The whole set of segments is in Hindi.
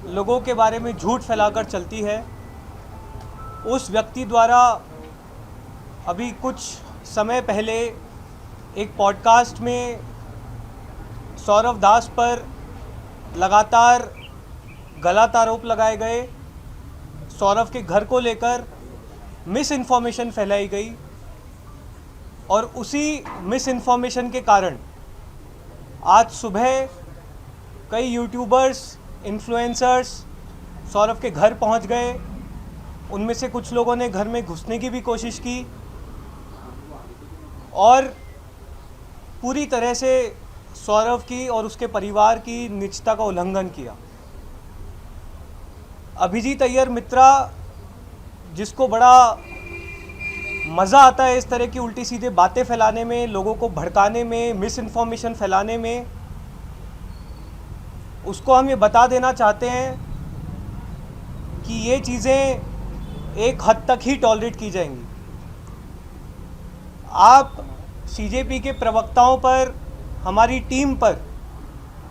लोगों के बारे में झूठ फैलाकर चलती है, उस व्यक्ति द्वारा अभी कुछ समय पहले एक पॉडकास्ट में सौरव दास पर लगातार गलत आरोप लगाए गए, सौरव के घर को लेकर मिस इन्फॉर्मेशन फैलाई गई और उसी मिस इन्फॉर्मेशन के कारण आज सुबह कई यूट्यूबर्स, इन्फ्लुएंसर्स सौरव के घर पहुंच गए। उनमें से कुछ लोगों ने घर में घुसने की भी कोशिश की और पूरी तरह से सौरव की और उसके परिवार की निजता का उल्लंघन किया। अभिजीत अय्यर मित्रा, जिसको बड़ा मज़ा आता है इस तरह की उल्टी सीधे बातें फैलाने में, लोगों को भड़काने में, मिस इन्फॉर्मेशन फैलाने में, उसको हम ये बता देना चाहते हैं कि ये चीज़ें एक हद तक ही टॉलरेट की जाएंगी। आप सीजेपी के प्रवक्ताओं पर, हमारी टीम पर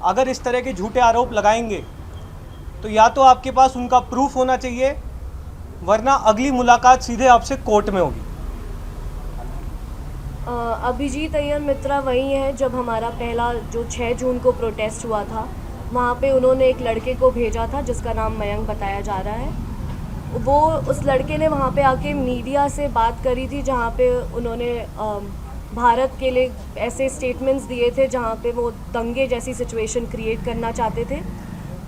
अगर इस तरह के झूठे आरोप लगाएंगे तो या तो आपके पास उनका प्रूफ होना चाहिए, वरना अगली मुलाकात सीधे आपसे कोर्ट में होगी। अभिजीत अय्यर मित्रा वही है जब हमारा पहला जो 6 जून को प्रोटेस्ट हुआ था, वहाँ पे उन्होंने एक लड़के को भेजा था जिसका नाम मयंक बताया जा रहा है। वो उस लड़के ने वहाँ पे आके मीडिया से बात करी थी, जहाँ पे उन्होंने भारत के लिए ऐसे स्टेटमेंट्स दिए थे जहाँ पे वो दंगे जैसी सिचुएशन क्रिएट करना चाहते थे।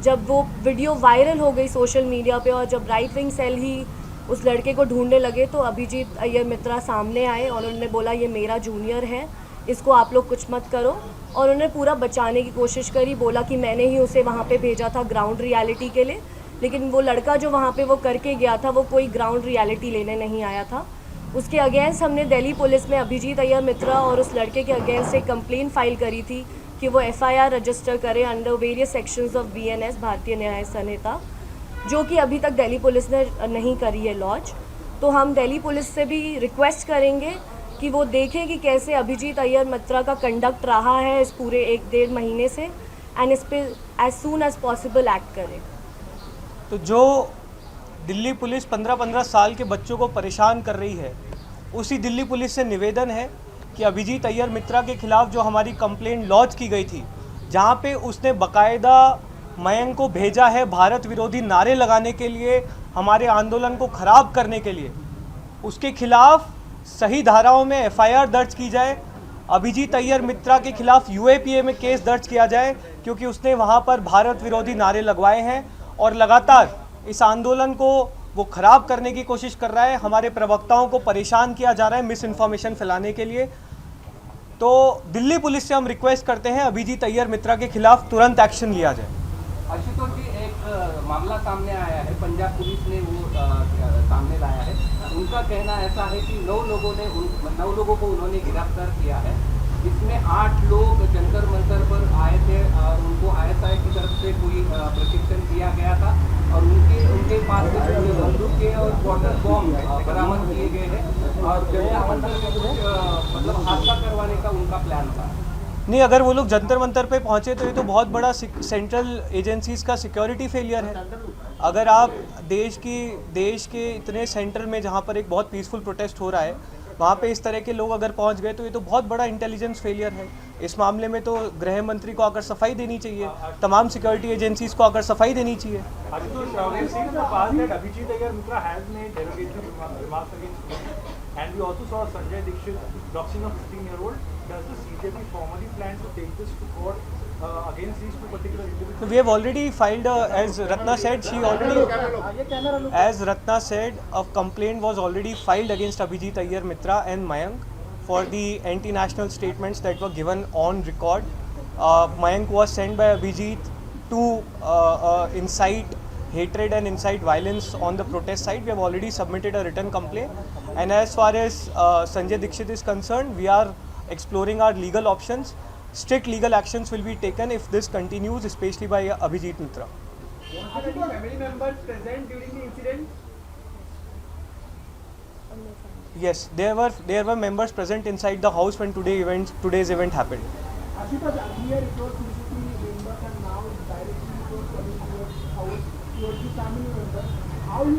जब वो वीडियो वायरल हो गई सोशल मीडिया पे और जब राइट विंग सेल ही उस लड़के को ढूंढने लगे तो अभिजीत अय्यर मित्रा सामने आए और उन्होंने बोला ये मेरा जूनियर है, इसको आप लोग कुछ मत करो। और उन्होंने पूरा बचाने की कोशिश करी, बोला कि मैंने ही उसे वहाँ पे भेजा था ग्राउंड रियलिटी के लिए, लेकिन वो लड़का जो वहाँ पे वो करके गया था वो कोई ग्राउंड रियलिटी लेने नहीं आया था। उसके अगेंस्ट हमने दिल्ली पुलिस में अभिजीत अय्यर मित्रा और उस लड़के के अगेंस्ट एक कंप्लेंट फाइल करी थी कि वो FIR रजिस्टर करे under various sections of BNS भारतीय न्याय संहिता, जो कि अभी तक दिल्ली पुलिस ने नहीं करी है लॉन्च। तो हम दिल्ली पुलिस से भी रिक्वेस्ट करेंगे कि वो देखें कि कैसे अभिजीत अय्यर मित्रा का कंडक्ट रहा है इस पूरे 1-1.5 महीने से, एंड इस पर as soon as possible act करें। तो जो दिल्ली पुलिस 15-15 साल के बच्चों को परेशान कर रही है, उसी दिल्ली पुलिस से निवेदन है कि अभिजीत अय्यर मित्रा के खिलाफ जो हमारी कंप्लेंट लॉन्च की गई थी, जहां पे उसने बाकायदा मयंक को भेजा है भारत विरोधी नारे लगाने के लिए, हमारे आंदोलन को ख़राब करने के लिए, उसके खिलाफ सही धाराओं में FIR दर्ज की जाए। अभिजीत अय्यर मित्रा के खिलाफ UAPA में केस दर्ज किया जाए, क्योंकि उसने वहां पर भारत विरोधी नारे लगवाए हैं और लगातार इस आंदोलन को वो ख़राब करने की कोशिश कर रहा है। हमारे प्रवक्ताओं को परेशान किया जा रहा है मिस इन्फॉर्मेशन फैलाने के लिए। तो दिल्ली पुलिस से हम रिक्वेस्ट करते हैं अभिजीत अय्यर मित्रा के खिलाफ तुरंत एक्शन लिया जाए। आशुतोष जी, एक मामला सामने आया है, पंजाब पुलिस ने वो सामने लाया है। उनका कहना ऐसा है कि 9 लोगों को उन्होंने गिरफ्तार किया है, इसमें 8 लोग जंतर मंतर पर आए थे और उनको ISI की तरफ से कोई प्रशिक्षण दिया गया था और उनके पास से बंदूकें और वाटर बॉम्ब बरामद किए गए हैं और जंतर मंतर में कुछ मतलब हादसा करवाने का उनका प्लान था। नहीं, अगर वो लोग जंतर मंतर पे पहुंचे तो ये तो बहुत बड़ा सेंट्रल एजेंसीज़ का सिक्योरिटी फेलियर है। अगर आप देश के इतने सेंटर में जहां पर एक बहुत पीसफुल प्रोटेस्ट हो रहा है, वहां पे इस तरह के लोग अगर पहुंच गए तो ये तो बहुत बड़ा इंटेलिजेंस फेलियर है। इस मामले में तो गृह मंत्री को आकर सफाई देनी चाहिए, तमाम सिक्योरिटी एजेंसीज़ को आकर सफाई देनी चाहिए। And we also saw Sanjay Dixit doxing a 15-year-old. Does the CJP formally plan to take this to court against these two particular individuals? We have already filed, as Ratna said, a complaint was already filed against Abhijit Aiyar Mitra and Mayank for the anti-national statements that were given on record. Mayank was sent by Abhijit to incite hatred and incite violence on the protest side. We have already submitted a written complaint, and as far as Sanjay Dixit is concerned, we are exploring our legal options. Strict legal actions will be taken if this continues, especially by Abhijit Mitra. Are the family members present during the incident? Yes, there were members present inside the house when today's event happened. Ashutosh, earlier it was basically members and now directly it was coming towards house.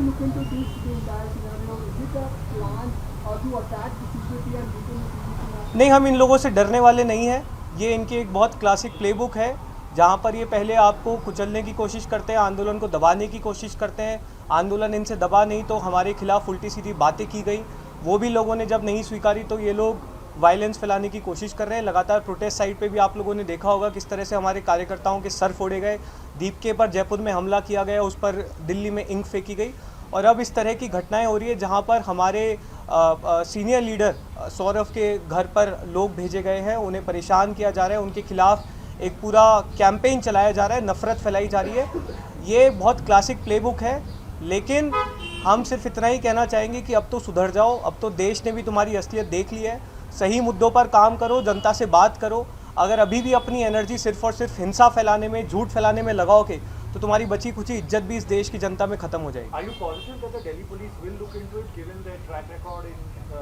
you look into this the entire scenario? Is it a plan or to attack the CJP and weaken the CJP? नहीं, हम इन लोगों से डरने वाले नहीं हैं। ये इनकी एक बहुत क्लासिक प्लेबुक है, जहाँ पर ये पहले आपको कुचलने की कोशिश करते हैं, आंदोलन को दबाने की कोशिश करते हैं। आंदोलन इनसे दबा नहीं तो हमारे खिलाफ उल्टी सीधी बातें की गई, वो भी लोगों ने जब नहीं स्वीकारी तो ये लोग वायलेंस फैलाने की कोशिश कर रहे हैं। लगातार प्रोटेस्ट साइट पे भी आप लोगों ने देखा होगा किस तरह से हमारे कार्यकर्ताओं के सर फोड़े गए, दीपके पर जयपुर में हमला किया गया, उस पर दिल्ली में इंक फेंकी गई। और अब इस तरह की घटनाएं हो रही है जहां पर हमारे सीनियर लीडर सौरभ के घर पर लोग भेजे गए हैं, उन्हें परेशान किया जा रहा है, उनके खिलाफ एक पूरा कैंपेन चलाया जा रहा है, नफ़रत फैलाई जा रही है। ये बहुत क्लासिक प्लेबुक है, लेकिन हम सिर्फ इतना ही कहना चाहेंगे कि अब तो सुधर जाओ, अब तो देश ने भी तुम्हारी असलियत देख ली है। सही मुद्दों पर काम करो, जनता से बात करो। अगर अभी भी अपनी एनर्जी सिर्फ और सिर्फ हिंसा फैलाने में, झूठ फैलाने में लगाओगे तो तुम्हारी बची कुची इज्जत भी इस देश की जनता में खत्म हो जाएगी। Are you positive that the Delhi police will look into it, given their track record in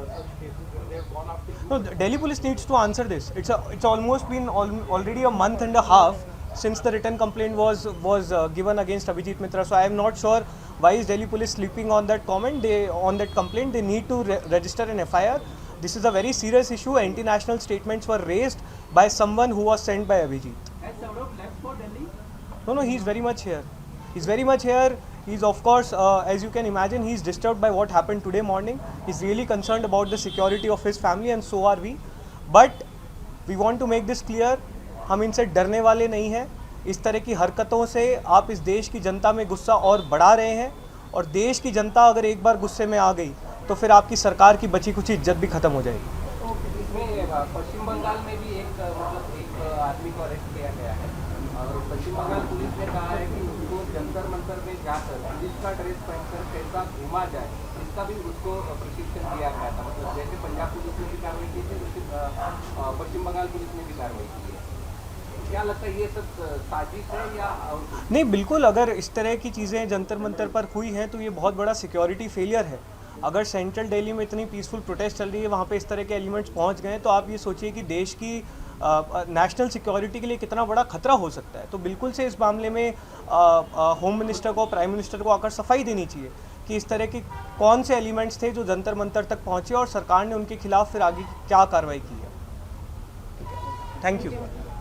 such cases when they have gone after you? No, the Delhi police needs to answer this. It's almost been already a month and a half since the written complaint was given against Abhijit Mitra. So I am not sure why is Delhi police sleeping on that complaint. They need to register an FIR. This is a very serious issue. Anti-national statements were raised by someone who was sent by Abhijit. Has Saurabh left for Delhi? No, he's very much here. He's very much here. He's of course, as you can imagine, he's disturbed by what happened today morning. He's really concerned about the security of his family and so are we. But we want to make this clear, हम इनसे डरने वाले नहीं हैं। इस तरह की हरकतों से आप इस देश की जनता में गुस्सा और बढ़ा रहे हैं, और देश की जनता अगर एक बार गुस्से में आ गई तो फिर आपकी सरकार की बची कुछ इज्जत भी खत्म हो जाएगी। इसमें पश्चिम बंगाल में भी एक आदमी को अरेस्ट किया गया है और पश्चिम बंगाल पुलिस ने कहा है कि उसको जंतर मंतर में जाकर पुलिस का ड्रेस पहनकर कैसा घूमा जाए, इसका भी उसको प्रशिक्षण दिया गया था। मतलब जैसे पंजाब पुलिस ने भी कार्रवाई की थी, वैसे पश्चिम बंगाल पुलिस ने भी कार्रवाई की है। क्या लगता है, ये सब साजिश है या? नहीं, बिल्कुल। अगर इस तरह की चीज़ें जंतर मंतर पर हुई हैं तो ये बहुत बड़ा सिक्योरिटी फेलियर है। अगर सेंट्रल दिल्ली में इतनी पीसफुल प्रोटेस्ट चल रही है, वहाँ पे इस तरह के एलिमेंट्स पहुँच गए, तो आप ये सोचिए कि देश की नेशनल सिक्योरिटी के लिए कितना बड़ा खतरा हो सकता है। तो बिल्कुल से इस मामले में होम मिनिस्टर को, प्राइम मिनिस्टर को आकर सफाई देनी चाहिए कि इस तरह के कौन से एलिमेंट्स थे जो जंतर मंतर तक पहुँचे और सरकार ने उनके खिलाफ फिर आगे क्या कार्रवाई की है। Thank you.